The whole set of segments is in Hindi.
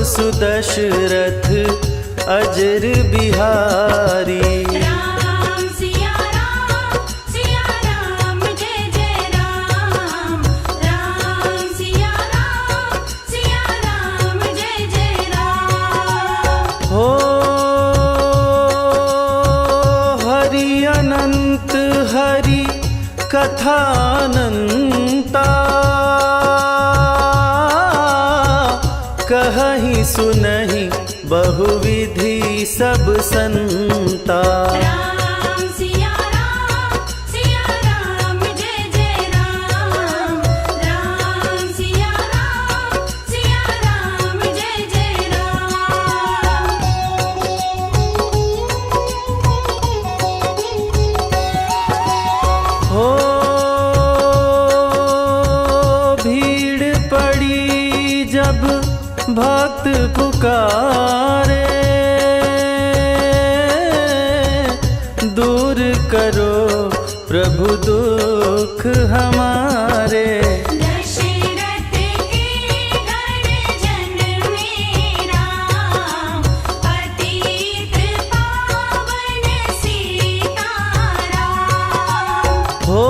सुदशरथ अजर बिहारी। राम सिया राम जय जय राम। राम सिया राम जय जय राम। हो हरि अनंत हरि कथानंता, कहहि सुनहि बहुविधि सब संता। राम सिया राम जय जय राम। राम सिया राम जय जय राम। हो भीड़ पड़ी जब भक्त पुकारे, दूर करो प्रभु दुख हमारे। दशरथ के घर जन्मे राम, पतित पावन सीताराम। हो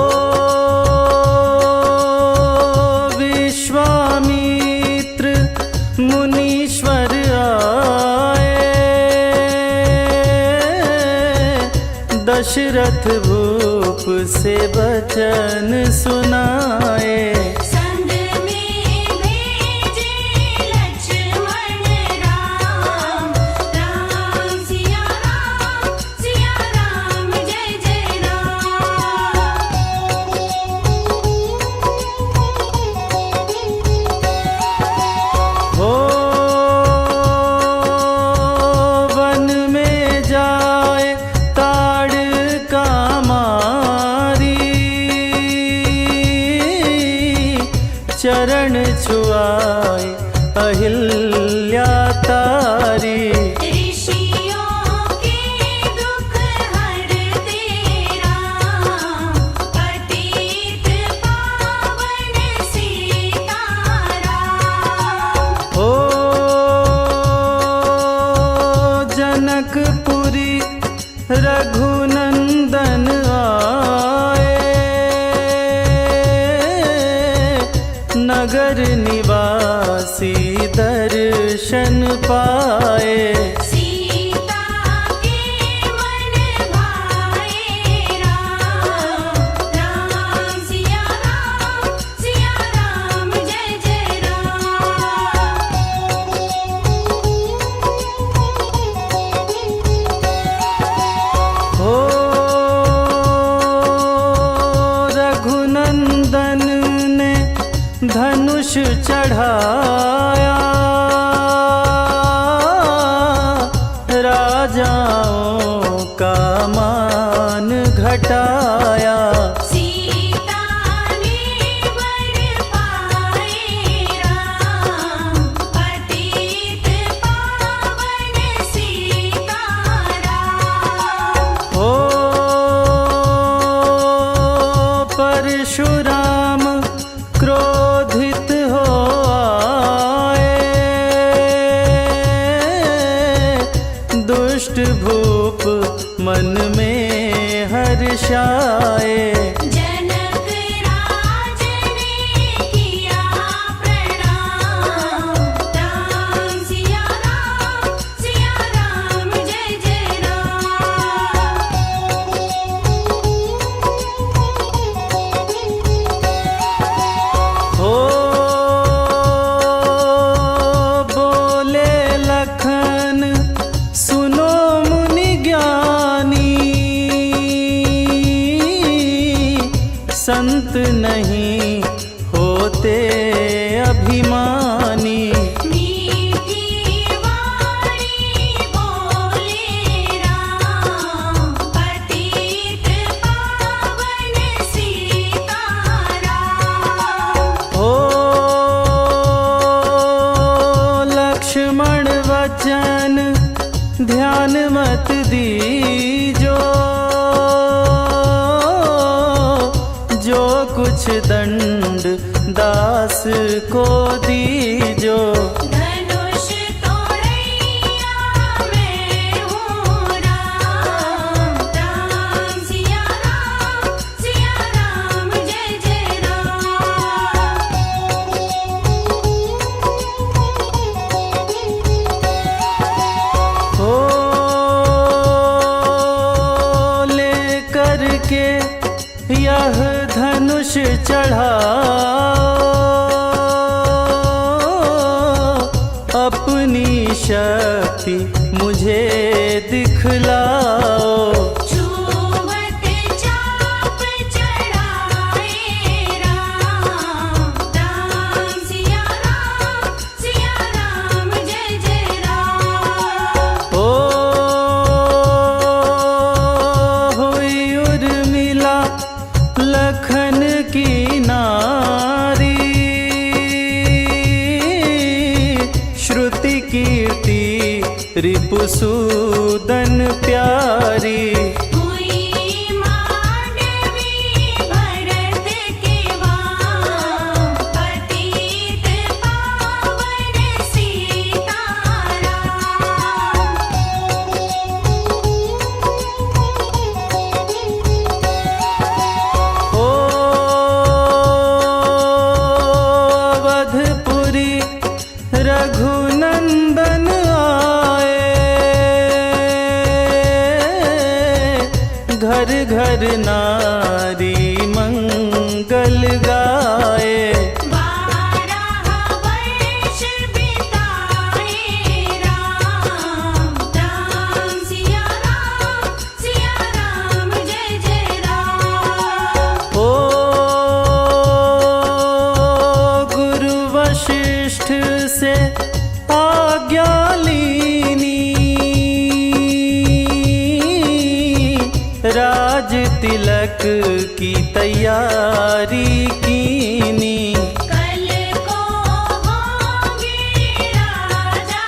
विश्वामित्र मुनीश्वर आए, दशरथ भूप से वचन सुनाए। संग में भेजे लक्ष्मण राम। राम सिया राम जय जय राम। हो वन में जाए ताड़ का मारी, चरण छुआए अहिल्या तारी। ऋषियों के दुख हरते राम, पतित पावन सीताराम। हो जनकपुरी रघुनंदन आए, नगर निवासी दर्शन पाए। सीता के मन भाए राम। राम सिया राम जय जय राम। हो रघुनंदन ने धनुष चढ़ाया, राजाओं का मान घटाया। सीता ने वर पाए राम, पतित पावन सीताराम। हो परशुराम क्रोधित हो आए, दुष्ट भूप मन में हर्षाए। जनक राज ने किया प्रणाम। राम सिया राम जय जय राम। हो बोले लखन सुनो मुनि ज्ञानी, संत नहीं होते अभिमानी। मीठी वाणी बोले राम, पतित पावन सीताराम। हो लक्ष्मण वचन ध्यान मत दीजो, जो कुछ दंड दास को दीजो। धनुष तो शक्ति मुझे दिखलाओ। छूवत चाप चढ़ाए राम, राम सिया राम जय जय राम। ओ हुई उर्मिला लखन की नारी, श्रुति कीर्ति रिपुसूदन प्यारी। हुई मांडवी भरत के वाम, पतित पावन सीताराम। ओ अवधपुरी रघुनंदन आए, घर घर नारी मंगल गाए। 12 वर्ष बिताए राम, राम सिया राम जय जय राम। ओ गुरु वशिष्ठ से आज्ञा लीनी, राज तिलक की तैयारी कीनी। कल को होंगे राजा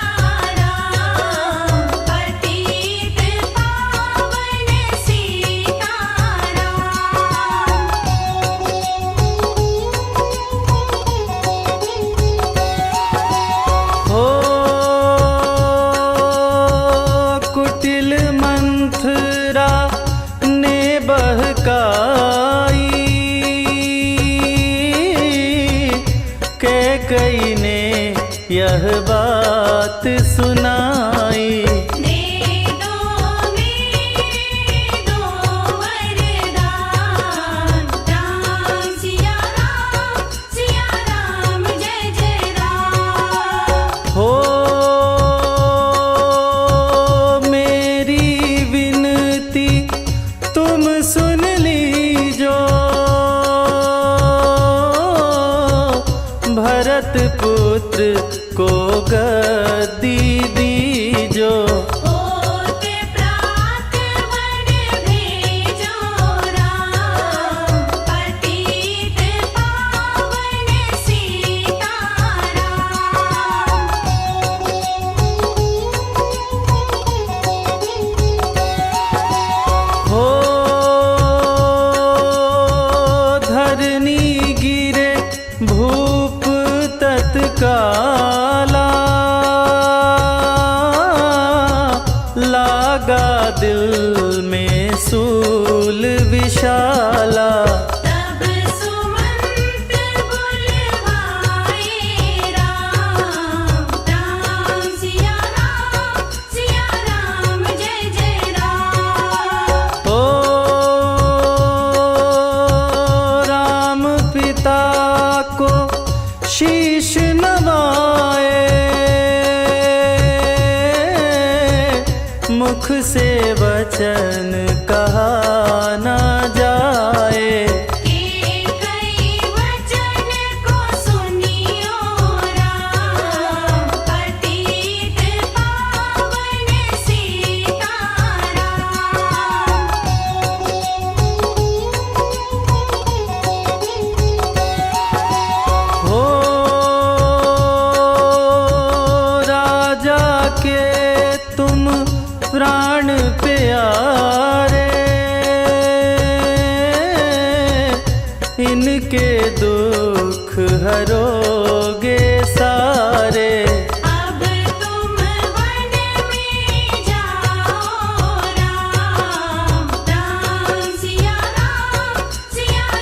राम, पतित पावन सीताराम। हो कुटिल मंथरा ने बहकाई, कैकई ने यह बात सुनाई। दे दो मेरे दो वरदान, राम सिया राम जय जय राम। हो मेरी विनती तुम सुन लीजो, भरत पुत्र को गद्दी दीजो। होत प्रात वन भेजो राम, पतित पावन सीताराम। हो धरनी गिरे भूप तत्काला, लागा दिल में सूल विशाला। तब सुमंत बुलवाए राम, राम सिया राम जय जय राम। ओ राम पिता को शीश नवाए, मुख से वचन कहा न जाए। के कई वचन को सुनियो राम, पतित पावन सीताराम। हो राजा के तुम प्राण प्यारे, इनके दुख हरोगे सारे। अब तुम वन में जाओ राम, राम सिया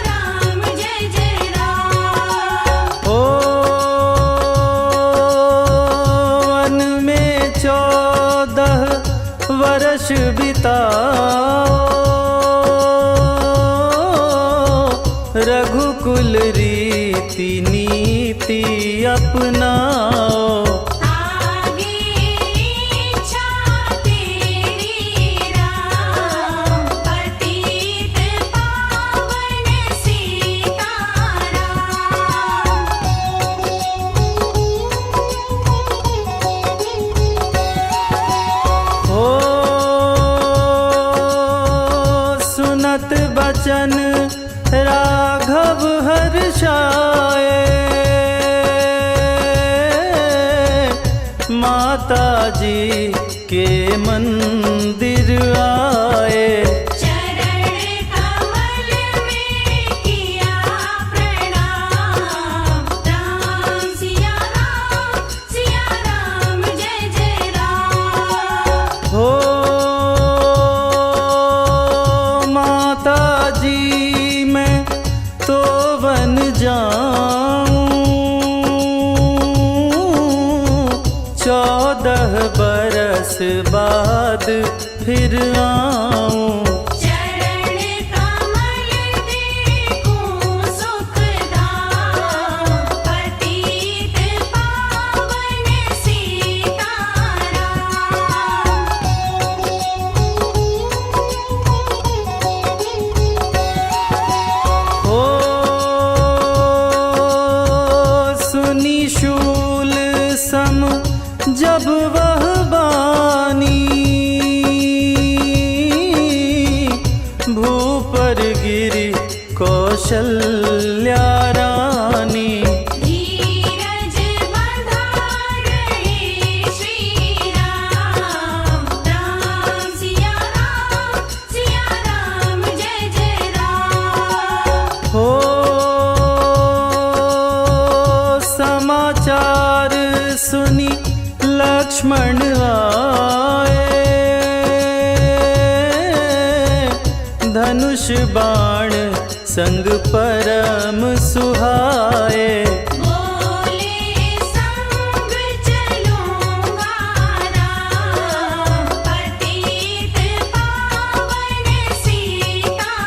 राम जय जय राम। ओ वन में 14 वर्ष बिताओ, रघुकुल रीति नीति अपनाओ। आगे बचन राघव हर्षाए, माता जी के मंदिर आए। चरण कमल में किया प्रणाम, राम सिया राम जय जय राम। हो माता जी मैं तो बन जाऊं, 14 बरस बाद फिर आऊं। चरण कमल देखूं सुखधाम, पतित पावन सीताराम। ओ सुनी शूल सम जब वह बानी, भूपर गिरी कौशल्या रानी। धीरज बंधारे श्री राम, राम सिया राम जय जय राम। हो समाचार सुनी लक्ष्मण आए, धनुष बाण संग परम सुहाए। बोले संग चलूंगा राम, पतित पावन सीताराम।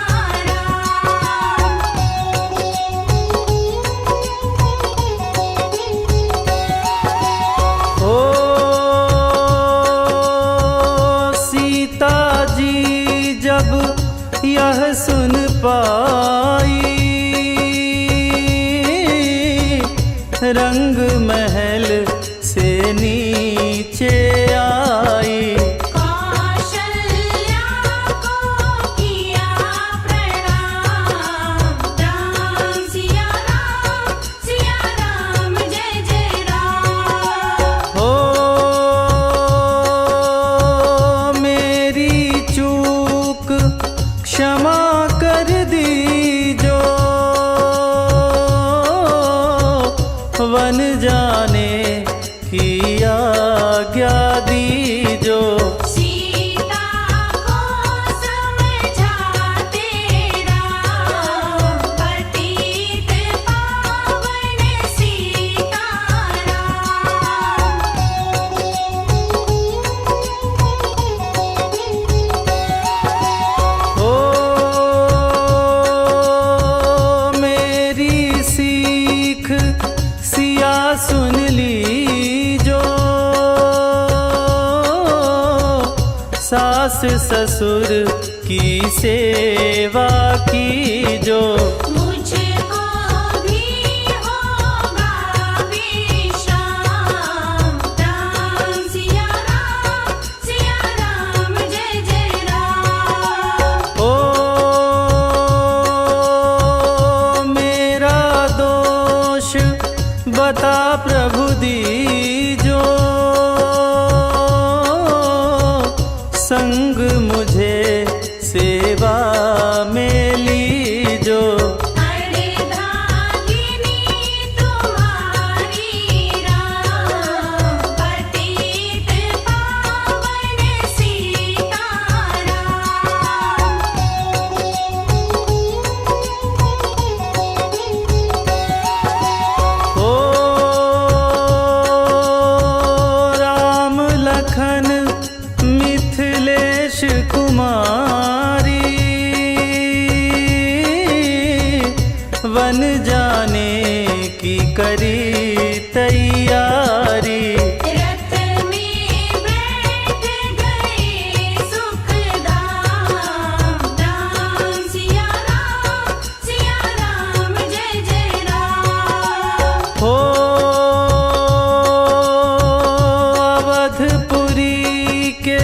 ओ सीता जी जब यह सुन पाई, रंग महल से नीचे आई। कौशल्या को किया प्रणाम, राम सिया राम जय जय राम। हो मेरी चूक क्षमा कर दीजो, वन जाने की आज्ञा दीजो। सीता को समझाते राम, पतित पावन सीताराम। ओ मेरी सीख सिया सुन लीजो, सास ससुर की सेवा कीजो। मुझको भी होगा विश्राम, राम सिया राम जय जय राम। ओ मेरा दोष बता प्रभु दीजो, संग मुझे सेवा में लीजो। अर्धांगिनी तुम्हारी राम, पतित पावन सीताराम। ओ राम लखन मिथिलेश कुमारी, वन जाने की करी तैयारी। रथ में बैठ गए सुखधाम, राम सिया राम जय जय राम। हो अवधपुरी के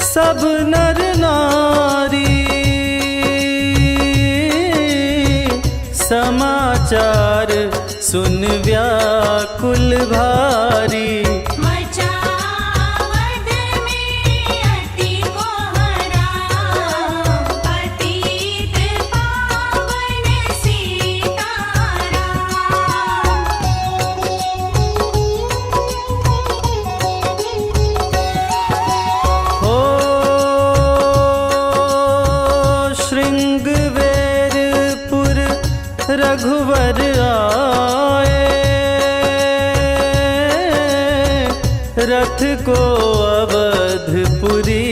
सब नर नारी, पुकार सुन व्याकुल भारी। मचावद में अति को हरा, पतित पावन सीताराम। हो श्रृंगवेरपुर रघुवर आए, रथ को अवधपुरी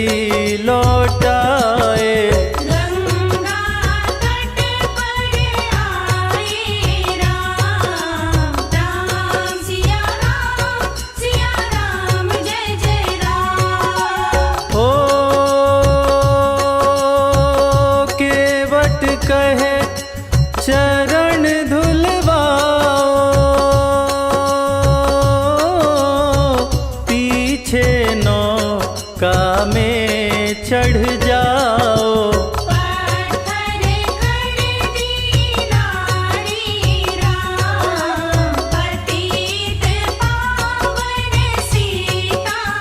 लौटाए। गंगा तट पर आए राम, राम सिया राम जय जय राम। हो केवट कहे चरण धुलवाओ, पीछे नौका में चढ़ जाओ। पत्थर कर दीनारी राम, पतित पावन सीताराम।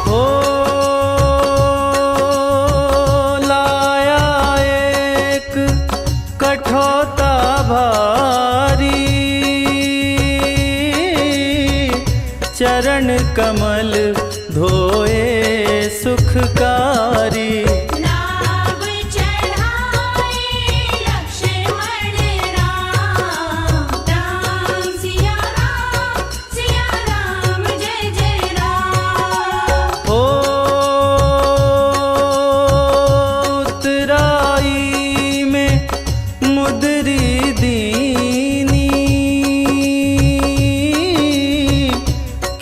हो लाया एक कठौता भारी, चरण कमल धोए सुखकारी। नाव चढ़ाए लक्ष्मण राम, राम सिया राम जय जय राम। हो उतराई में मुदरी दीनी,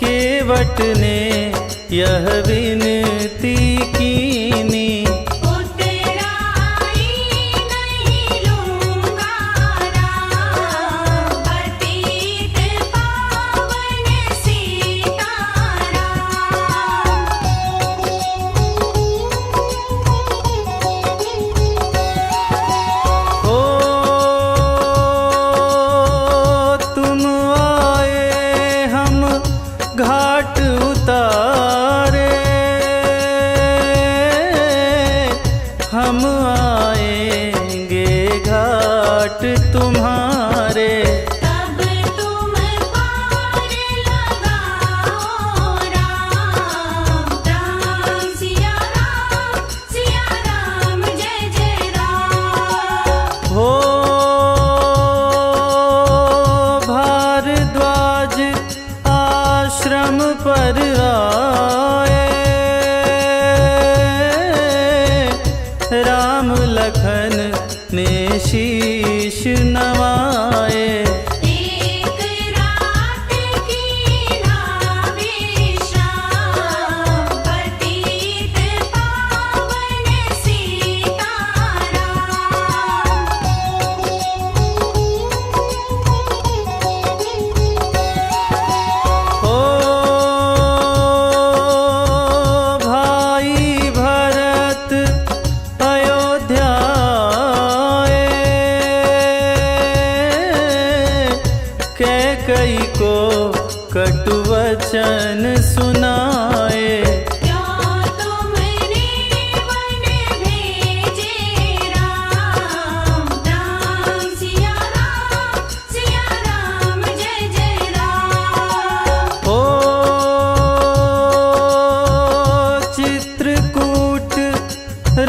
केवट ने यह विनती कीनी। उतराई नहीं लूंगा राम, पतित पावन सीताराम। हो तुम आए हम घाट उतारे, हम आएंगे घाट तुम्हारे। तब तुम पार लगाओ राम, राम सिया राम जय जय राम। हो भारद्वाज आश्रम पर आए, राम लखन ने शीश नवाए। एक रात की नाविश्राम, पतित पावन सीताराम। हो भाई भरत अयोध्या आए, कैकई को कटु वचन सुनाए। क्यों तुमने वन भेजे राम, राम सिया राम जय जय राम। हो चित्रकूट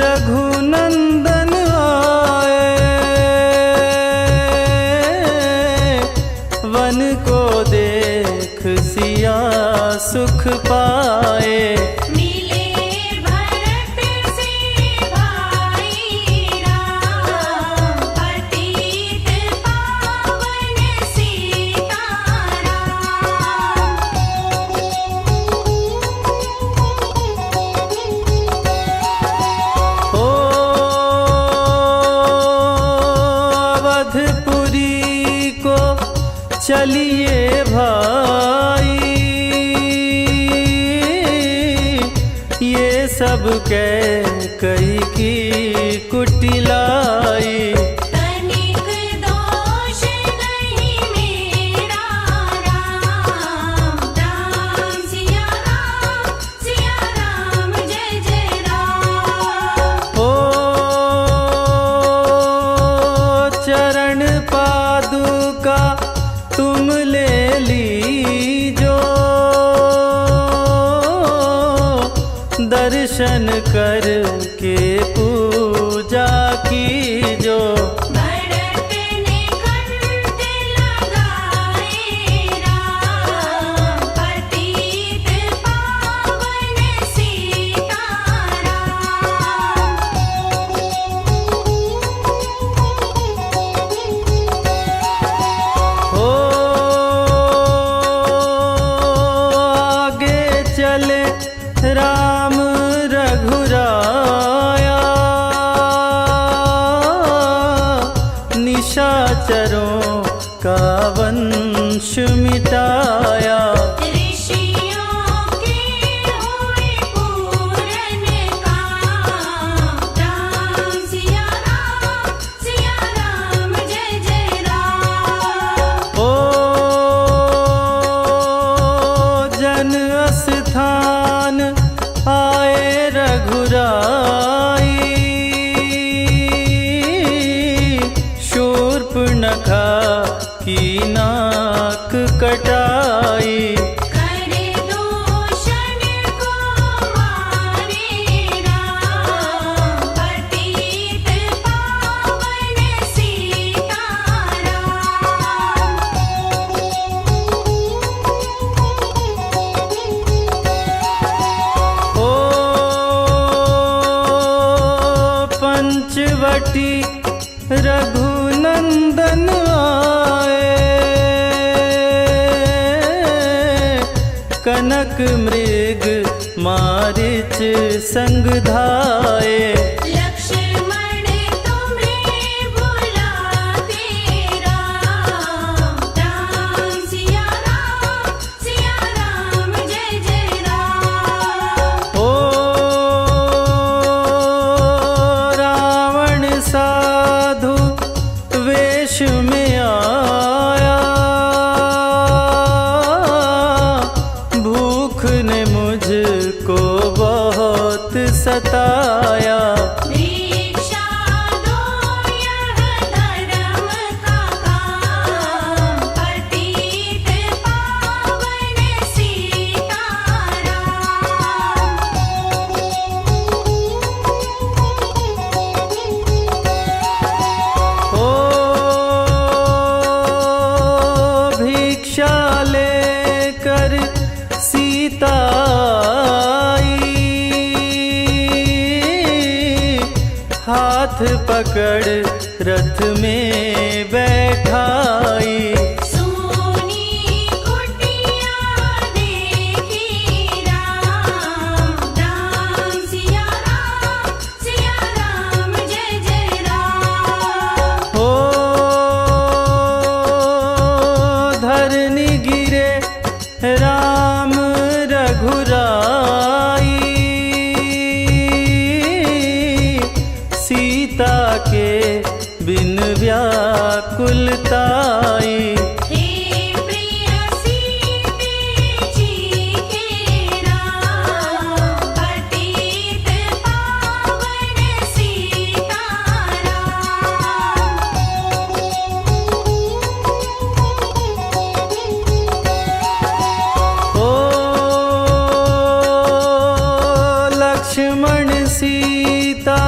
रघुनंदन आए, वन को देख सिया सुख पाए। मिले भरत से भाई राम, पतित पावन सीताराम। हो अवधपुरी को चलिए भाई, ये सब कैकई की कुटिलाई। तनिक दोष नहीं मेरा राम राम सिया राम जय जय राम। ओ चरण पादुका तुम ले लीजो, दर्शन करके पूजा कीजो। भरत ने कंठ लगाए राम, पतित पावन सीताराम। हो आगे चले राम रघुराया, निशाचरों का वंश मिटाया। ऋषियों के हुए पूरन काम, राम सिया राम जय जय राम। ओ जन स्थान आए रघुराई, शूर्पणखा की नाक कटाई। कर दूषण को मारे राम, पतित पावन सीताराम। ओ पंचवटी रघुनंदन आए, कनक मृग मारिच संग धाये। लक्ष्मण तुम्हें बुलाते राम, राम सिया राम जय जय राम। ओ रावण साधु वेश में आया, भूख ने मुझको बहुत सताया। भिक्षा दो यह धर्म का काम, पतित पावन सीताराम। ओ भिक्षा लेकर सीता आई, हाथ पकड़ रथ में बैठाई। सोनी कुटिया देखी राम, राम सिया राम जय जय राम। ओ धरनी गिरे राम रघुराई, सीता के बिन व्याकुलताई। हे प्रिय सीते जी के राम, पतित पावन सीताराम। ओ लक्ष्मण सीता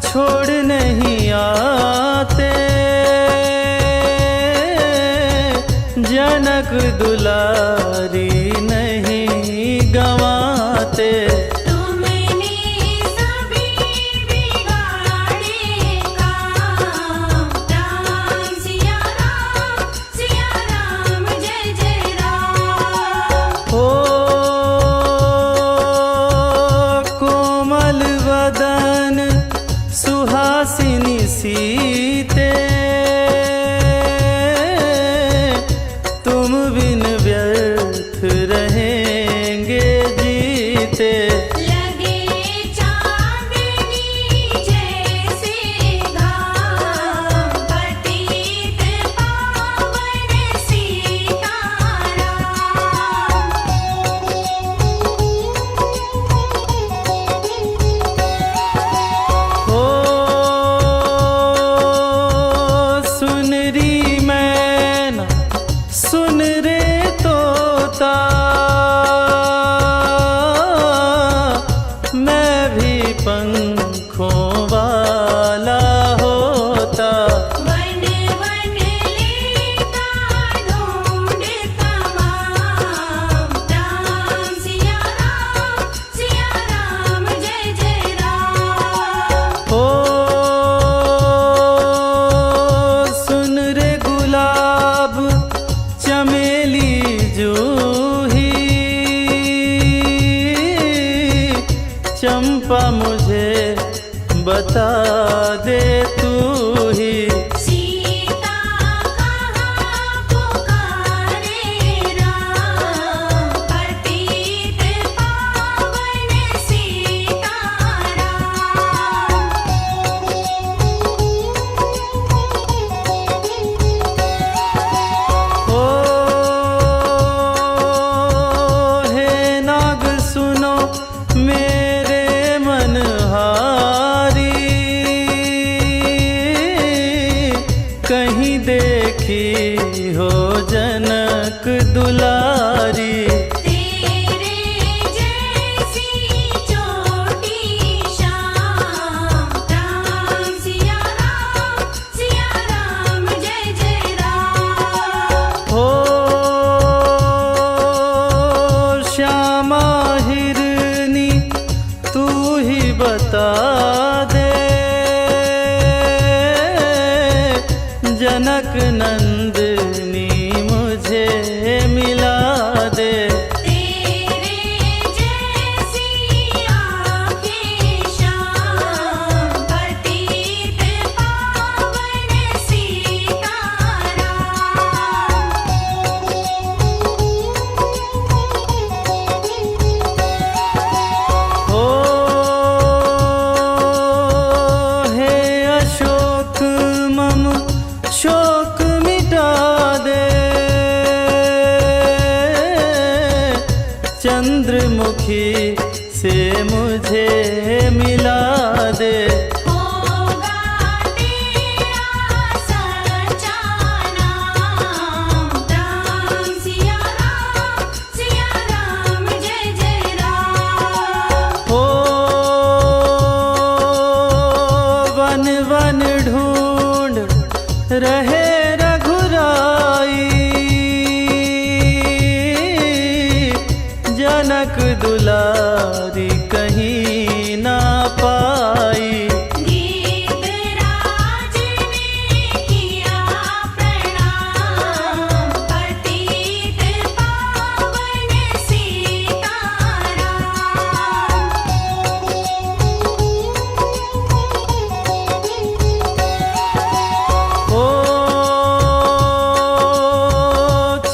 छोड़ नहीं आते, जनक दुलारी नहीं गंवाते। तुमने सभी बिगाड़े काम, राम सिया राम जय जय राम। ओ कोमल वदन सुहासिनी सीते, तुम बिन व्यर्थ रहेंगे जीते। लगे चार सुखों वाला होता। वन वन लेता ढूंढ तमाम, राम सिया राम जय जय राम। ओ सुन रे गुलाब चमेली जूही, चंपा मुझे बता दे तू ही। सीता कहाँ पुकारे राम, पतित पावन सीताराम। ओ हे नाग सुनो मेरे मनहारी, कहीं देखी हो जनक दुलारी। तेरे जैसी चोटी शाम, राम सिया राम जय जय राम। हो श्यामा हिरनी तू ही बता दे, जनक नंदनी मुझे मिला दे। तेरे जैसी आँखें शाम, पतित पावन सीताराम। ओ हे अशोक मम शोक मिटा दे, चंद्रमुखी से मुझे मिला दे। होगा तेरा सच्चा नाम, राम सिया राम जय जय राम। ओ वन वन ढूंढ रहे रघुराई, जनक दुलारी कहीं ना पाई। गीतराज ने किया प्रणाम, पतित पावन सीताराम। ओ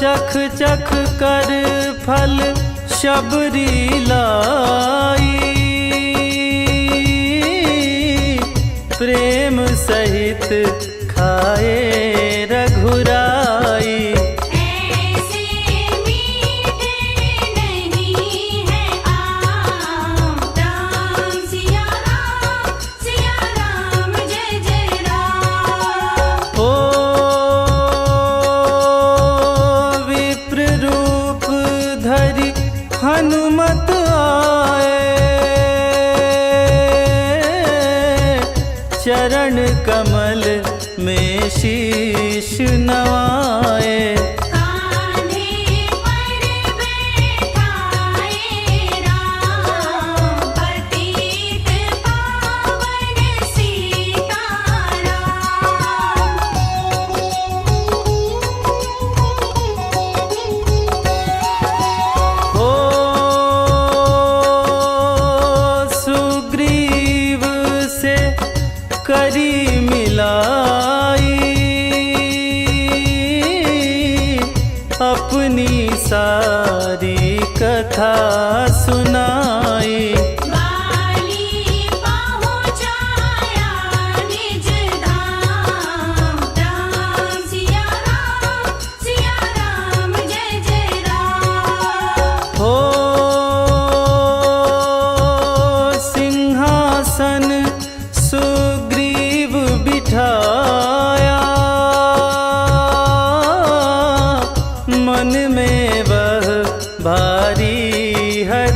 चख चख कर फल शबरी लाई, प्रेम सहित खाए रघुराई। ऐसे मीठे नहीं है आम, राम सिया राम जय जय राम। ओ विप्र रूप धरि हनुमत आए, चरण कमल में शीश नवाए। कान्हे पर बैठाए राम, पतित पावन सीताराम। ओ सुग्रीव से करी मिलाई, अपनी सारी कथा सुनाई। बाली पहुँचाया निज धाम, राम सिया राम जय जय राम। हो सिंहासन सुग्रीव बिठाया, मन में वह भारी हर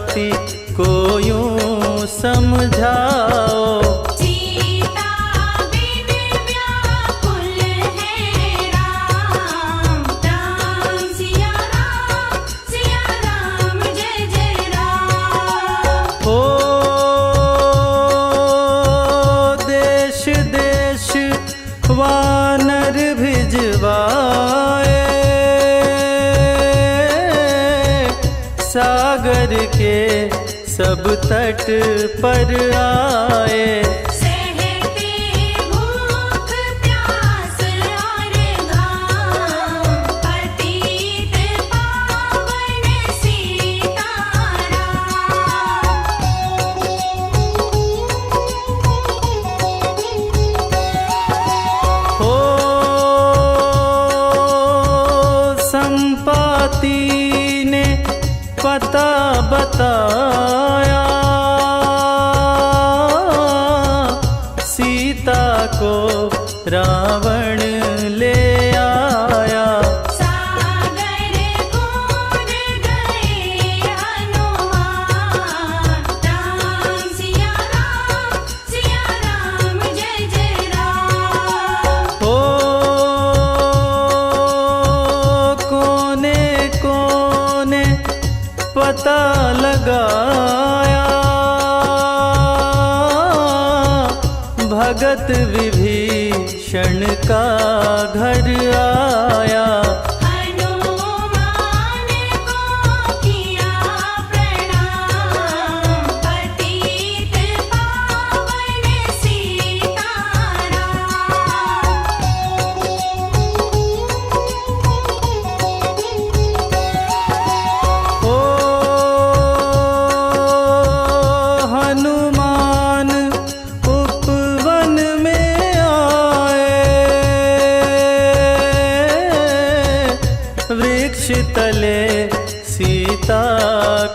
पति को यूं समझाओ। सीता बिन व्याकुल है राम, राम सिया राम जय जय राम। ओ देश देश वानर भिजवाए, सागर के सब तट पर आए। सहते भूख प्यास और घाम, पतित पावन सीताराम। हो संपाति ने पता बताया, सीता को रावण ले आया। सागर कूद गए हनुमान, राम सिया राम जय जय राम। हो कोने कोने पता लगाया, भगत विभीषण का घर आया। हनुमान को किया प्रणाम, पतित पावन सीताराम। ओ हनुमान उपवन में आए, वृक्ष तले सीता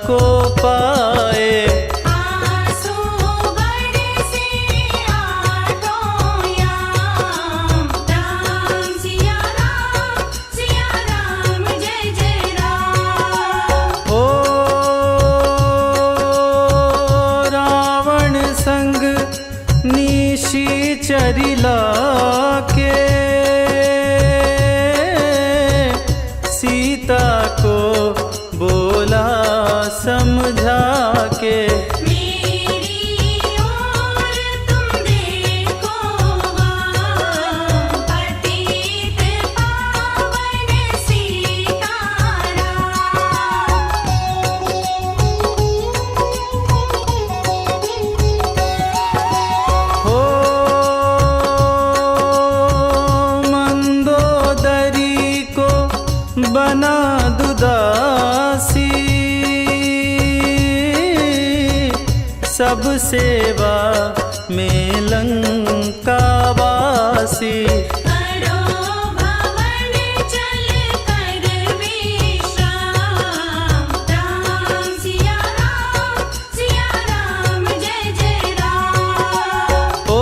को पाए। आंसू बरसे आँखों याम, राम सिया राम जय जय राम। ओ रावण संग निशाचरिला के, सीता को बोला समझा के। मेरी ओर तुम देखो वहाँ, पतित पावन सीताराम। हो मंदोदरी को बना दुदासी, सब सेवा में लंकावासी। करो भवन चल कर विश्राम, राम सिया राम जय जय राम। ओ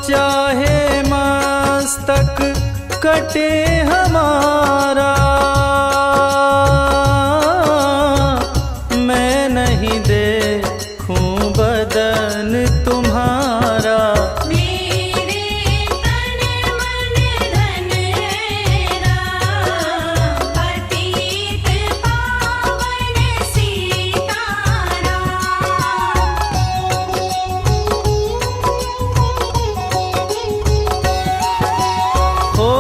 चाहे मस्तक कटे हमारा, मैं नहीं देखूं बदन तुम्हारा। मेरे तन मन धन है राम, पतित पावन सीताराम। हो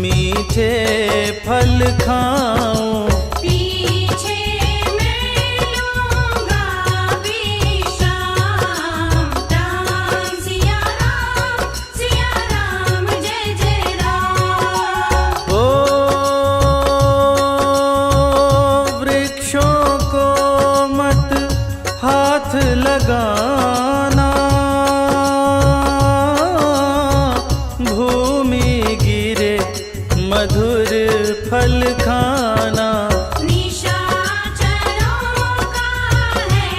मीठे फल खाऊं। पीछे मैं लूँगा विश्राम। राम सिया राम जय जय राम। ओ वृक्षों को मत हाथ लगाना, भूमि गिरे मधुर फल खाना। निशाचरों का है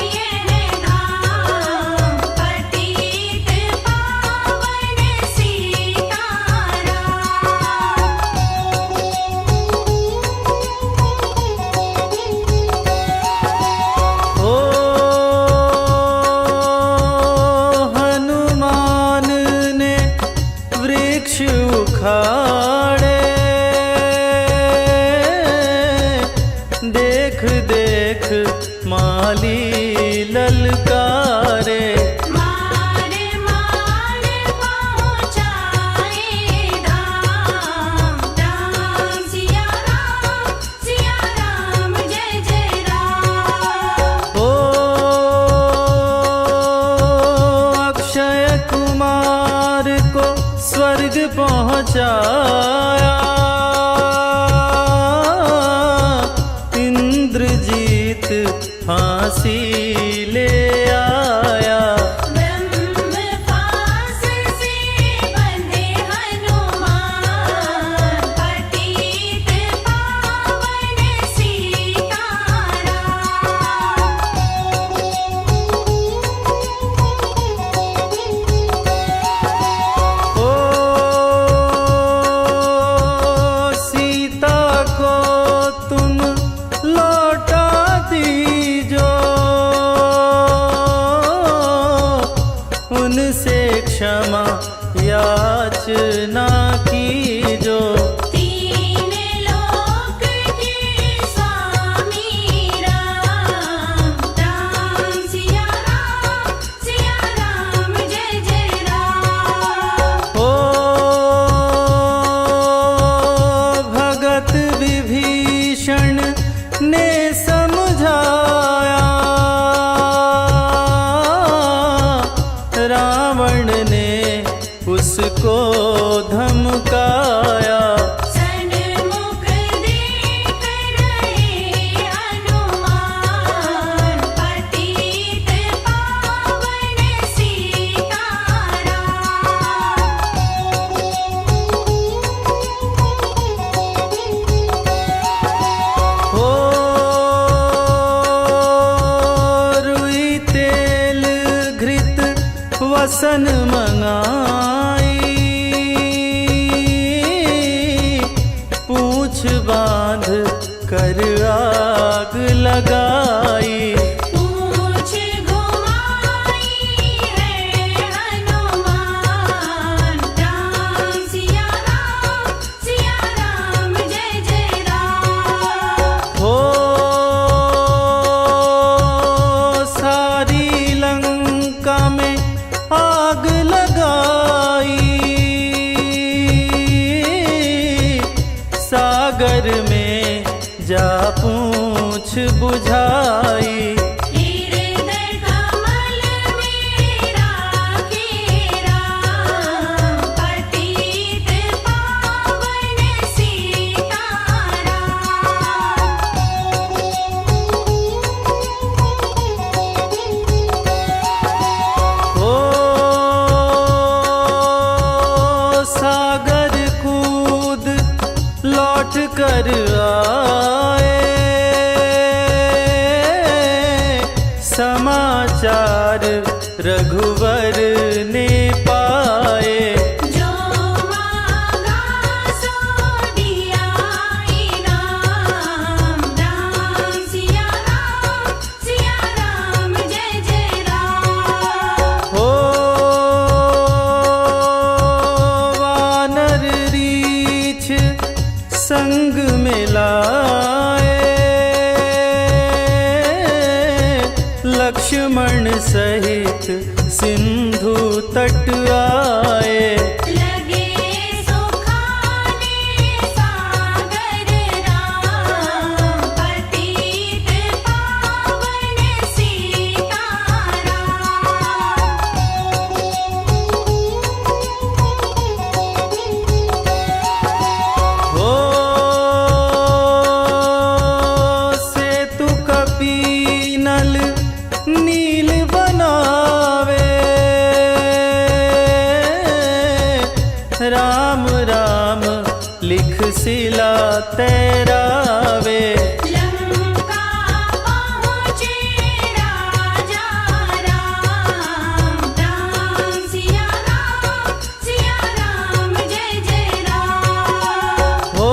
यह धाम, पतित पावन सीताराम। ओ हनुमान ने वृक्ष उखाड़े, देख देख माली ललकारे। मार मार पहुँचाए धाम। राम सिया राम जय जय राम। ओ अक्षय कुमार को स्वर्ग पहुँचाया, इंद्रजीत फांसी ले आया। ब्रह्म पास से बंधे हनुमान, पतित पावन सीताराम। ओ सीता को तुम लौटा दीजो, उनसे क्षमा याचना कीजो। तीन लोक के स्वामी राम। राम सिया राम जय जय राम। ओ भगत विभीषण ने समझाया, रावण ने उसको धमकाया। सन्मुख देख रहे हनुमान, पतित पावन सीताराम। ओ रुई तेल घृत वसन मंगाई, पूछ बांध कर आग लगाई। पूछ घुमाई है हनुमान। राम सिया राम जय जय राम। हो सारी लंका में आग लगाई, सागर में जा पूछ बुझाई। हृदय कमल में राखे राम, पतित पावन सीताराम। ओ सागर कूद लौट कर आए, समाचार रघुवर ने पाए। जो मांगा सो दिया इनाम। राम सिया राम जय जय राम। हो वानर रीछ संग मिलाए, लक्ष्मण सहित सिंधु तट आए। लगे सुखाने शिला तैरावे। लंका पहुँचे राजा राम, राम सिया राम जय जय राम। हो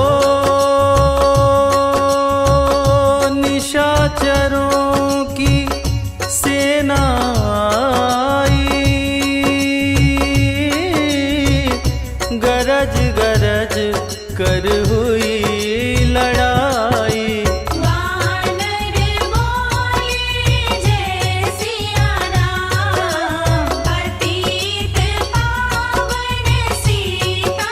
निशाचरों की सेना आई, गरज गरज कर हुई लड़ाई। वानर बोले जय सिया राम, पतित पावन सीताराम।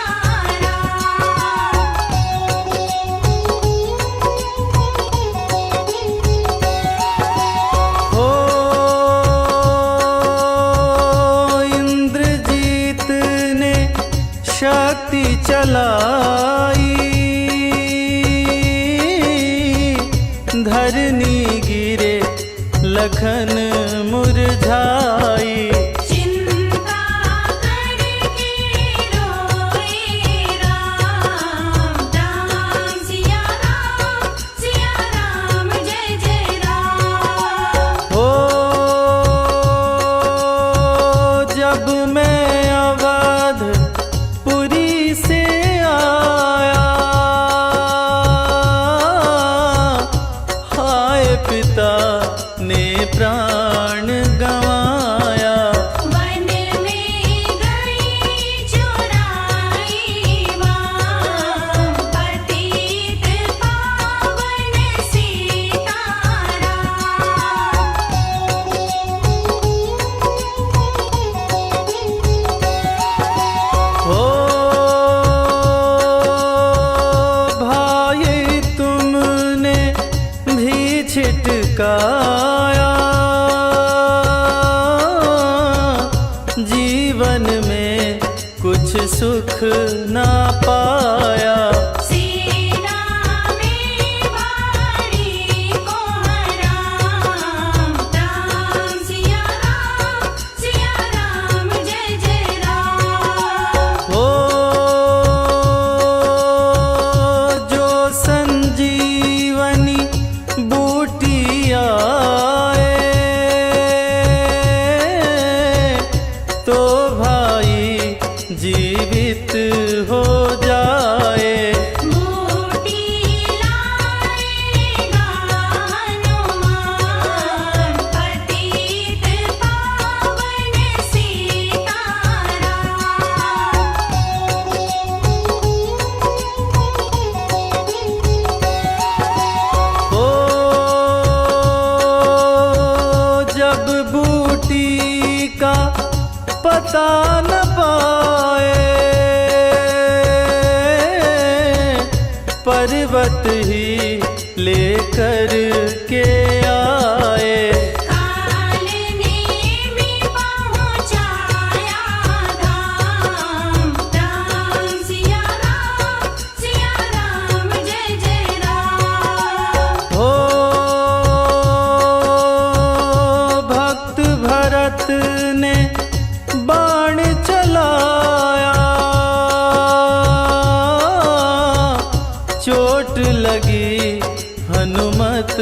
हो इंद्रजीत ने शक्ति चलाई, धरनी गिरे लखन मुरझाई। चिंता करके रोए राम, राम सिया राम जय जय राम। हो जब मैं अवधपुरी से आया, हाय पिता ने प्राण गंवाया। वन में गई चुराई वाम, पतित पावन सीताराम। हो भाई तुमने भी छिटकाया, जीवन में कुछ सुख ना पाया। सीना में वाणी को हराम, राम सिया राम जय जय राम। हो जो संजीवनी बूटी आए, तो भाई जीवित हो जाए। बूटी लाएगा हनुमान, पतित पावन सीताराम। हो जब बूटी का पता न पाए, पर्वत ही लेकर के आए। काल ने भी पहुँचाया धाम, राम सिया राम जय जय राम। हो भक्त भरत ने बाण चलाया, चोट लगी हनुमत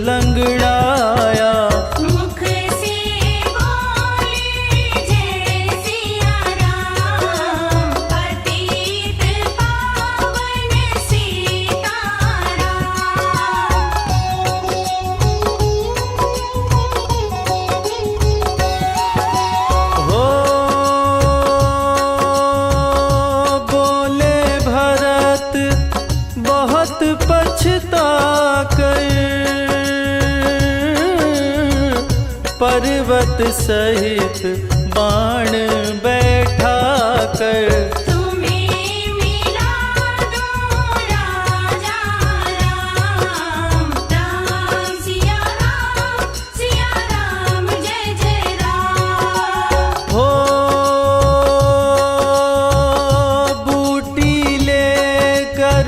लंगड़ाया। मुख से बोले जय सिया राम, पतित पावन सीताराम। हो बोले भरत बहुत पछता कर, पर्वत सहित बाण बैठा कर। तुम्हें मिला दो राजा राम, राम सिया राम जय जय राम। हो बूटी लेकर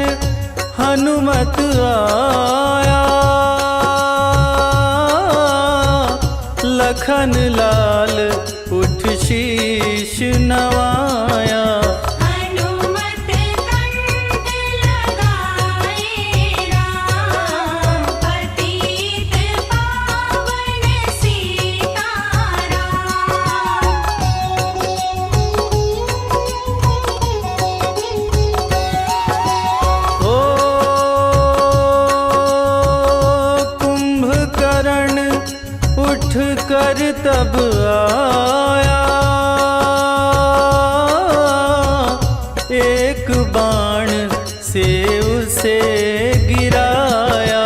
हनुमत आया, लखन लाल उठ शीश नवाया। हनुमत कंठ लगा तब आया, एक बाण से उसे गिराया।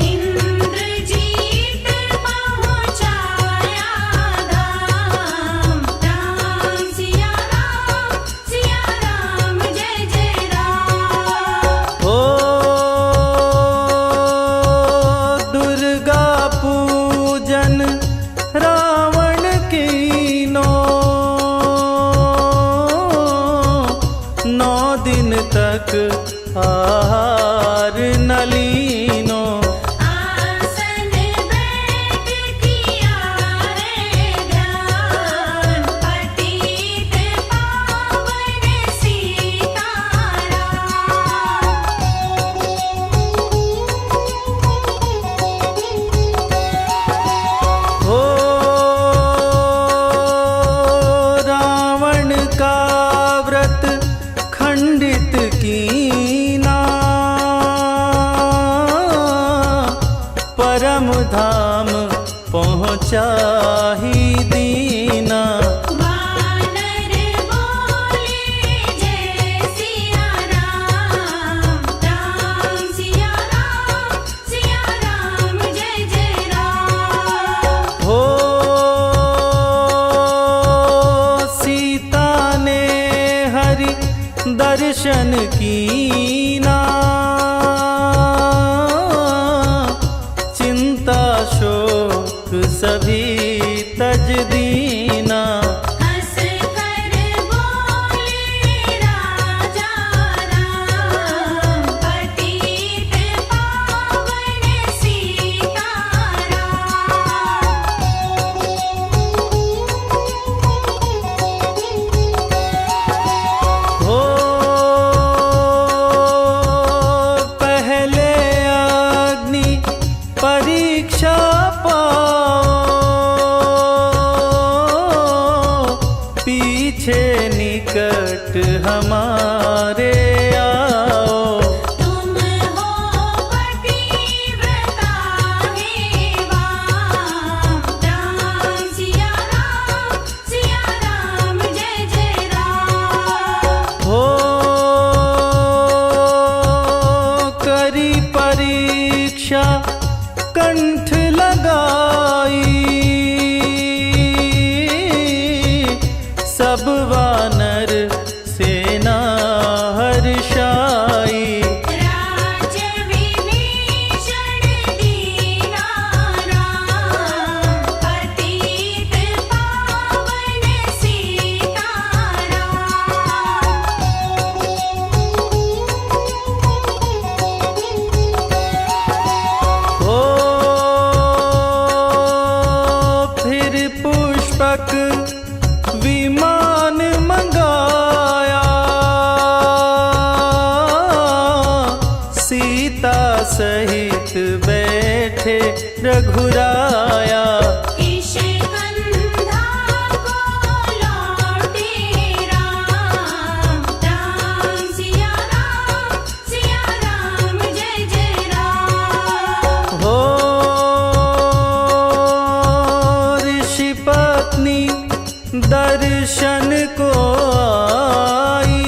इंद्रजीत पहुँचाया धाम, राम सिया राम जय जय राम। ओ दुर्गा पूजन रावण कीनो, 9 दिन तक आहार न लीनो। आसन बैठ किया रे ध्यान, पतित पावन सीताराम। ओ रावण का व्रत खंडित कीना, परम धाम पहुँचा ही दीना। वानर बोले जय सिया राम, राम सिया राम जय जय राम। हो सीता ने हरि दर्शन कीना, चिंता शोक सभी तज दीना। हंस कर बोले राजा राम, पतित पावन सीताराम। हो पहले अग्नि परीक्षा पाओ, पीछे निकट हमारे आओ। तुम हो पतिव्रता हेवाम, राम सिया राम जय जय राम। हो करी परीक्षा कंठ लगाई, सब वानर सेना हर्षाई। राज विभीषण दीना राम, पतित पावन सीताराम। हो फिर पुष्पक विमान मंगाया, सीता सहित बैठे रघुराया। किष्किंधा को लौटे राम, राम सिया राम जय जय राम। हो ऋषि पत्नी दर्शन को आई,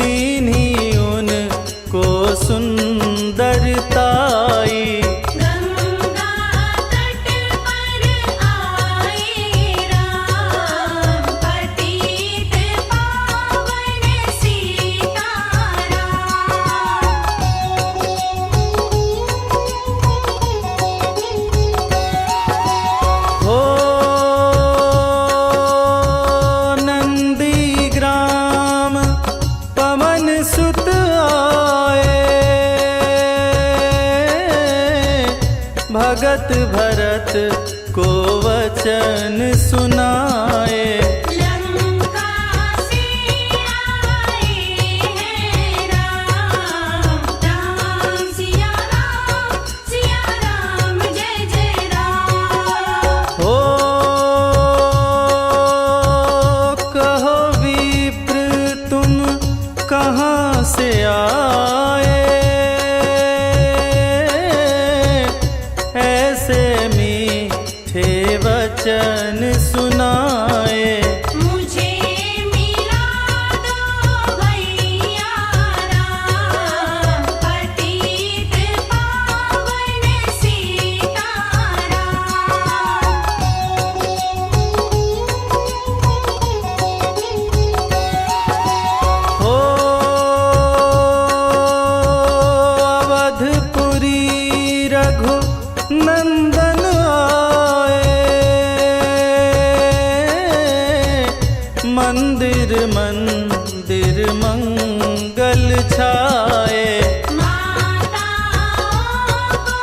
दीन्ही उनको सुंदरताई। गंगा तट पर आए राम, पतित पावन सीताराम। हो नंदीग्राम पवन सुत आए, भगत भरत को वचन सुनाए। लंका से आए हैं राम, राम सिया राम जय जय राम। हो कहो विप्र तुम कहाँ से आए, मंगल छाए। माताओं को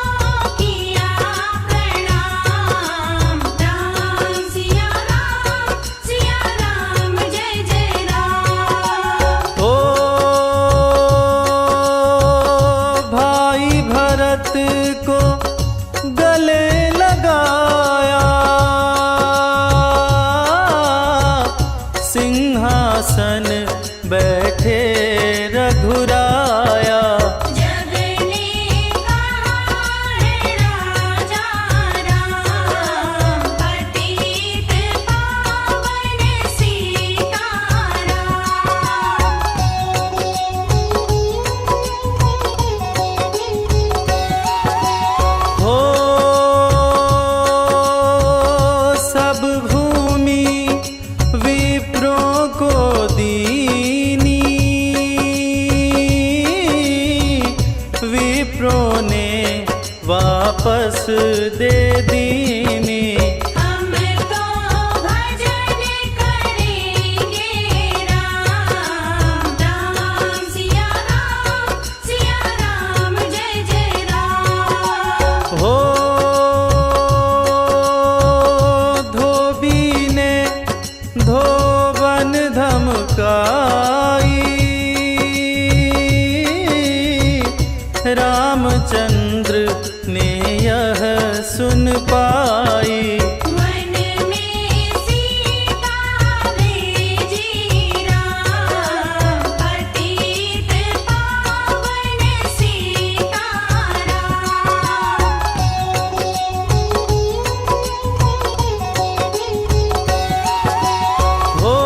किया प्रणाम, राम सिया राम जय जय राम। ओ भाई भरत को गले लगाया, सिंहासन बैठे रघुराया। जग ने कहा है राजा राम, पतित पावन सीताराम। हो सब भूमि विप्रों को दीनी, विप्रों ने वापस दे दीनी। हम तो भजन करेंगे राम, राम सिया राम जय जय राम। हो धोबी ने धोबन धमकाई, रामचंद्र ने यह सुन पाई। मन में सीता भेजी राम, पतित पावन सीताराम। हो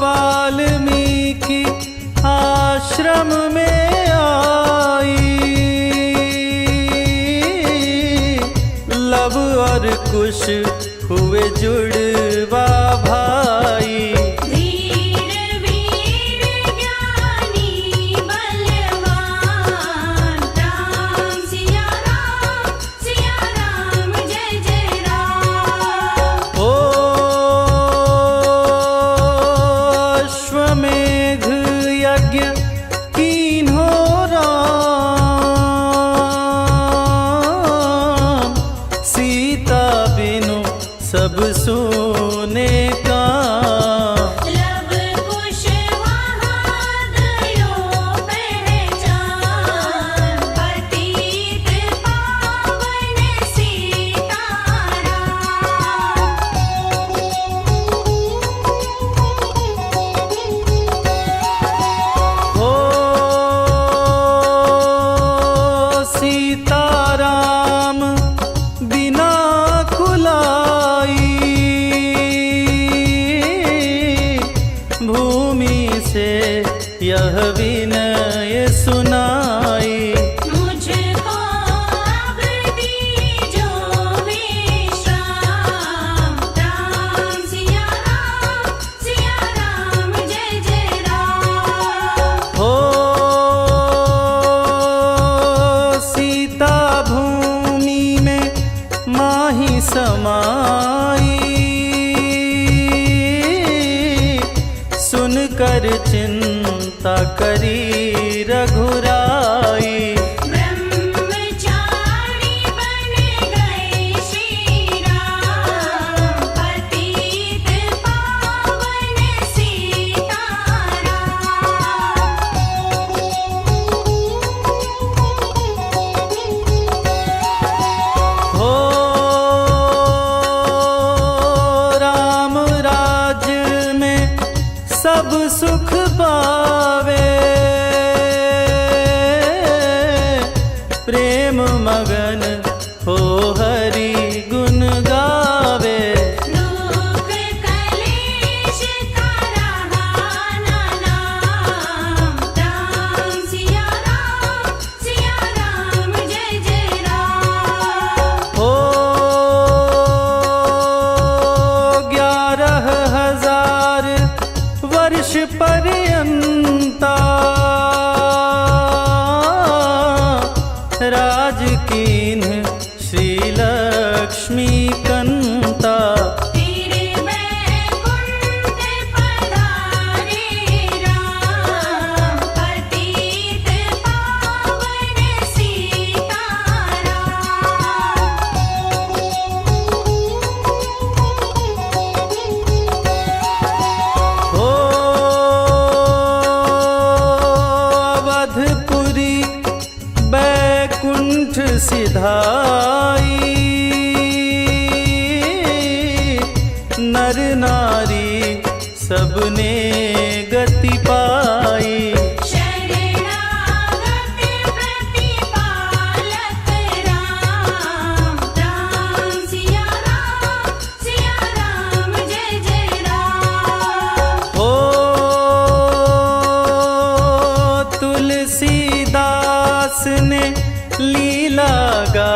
वाल्मीकि आश्रम में आई, लव और कुश हुए जुड़वा भाई। धीर वीर ज्ञानी बलवान, राम सिया राम जय जय राम। ओ अश्वमेध यज्ञ कीन्हो राम, सीता बिनु सब सोने का। लब कुश वहाँ गयो पहचान, पतित पावन सीताराम। हो सीताराम बिना कुलाई, भूमि से यह विनय सुनाई। मुझको अब दीजो विश्राम, राम सिया राम जय जय राम। हो सीता भूमि में माही समाई, सुनकर चिंता करी रघुराई। ब्रह्मचारी बन गए श्री राम, पतित पावन सीताराम। हो राम राज्य में सब सुख पावे, प्रेम मगन हो हरि गुण गावे। दुख कलेश का रहा न नाम, राम सिया राम जय जय राम। हो 11,000 वर्ष पर्यंता, राज कीन्ह श्री लक्ष्मी कंता। तेरे बैकुंठ धाई, नर नारी सबने गति पाई। शरणागत प्रतिपालक राम, राम सिया राम जय जय राम। ओ तुलसीदास ने लीला गा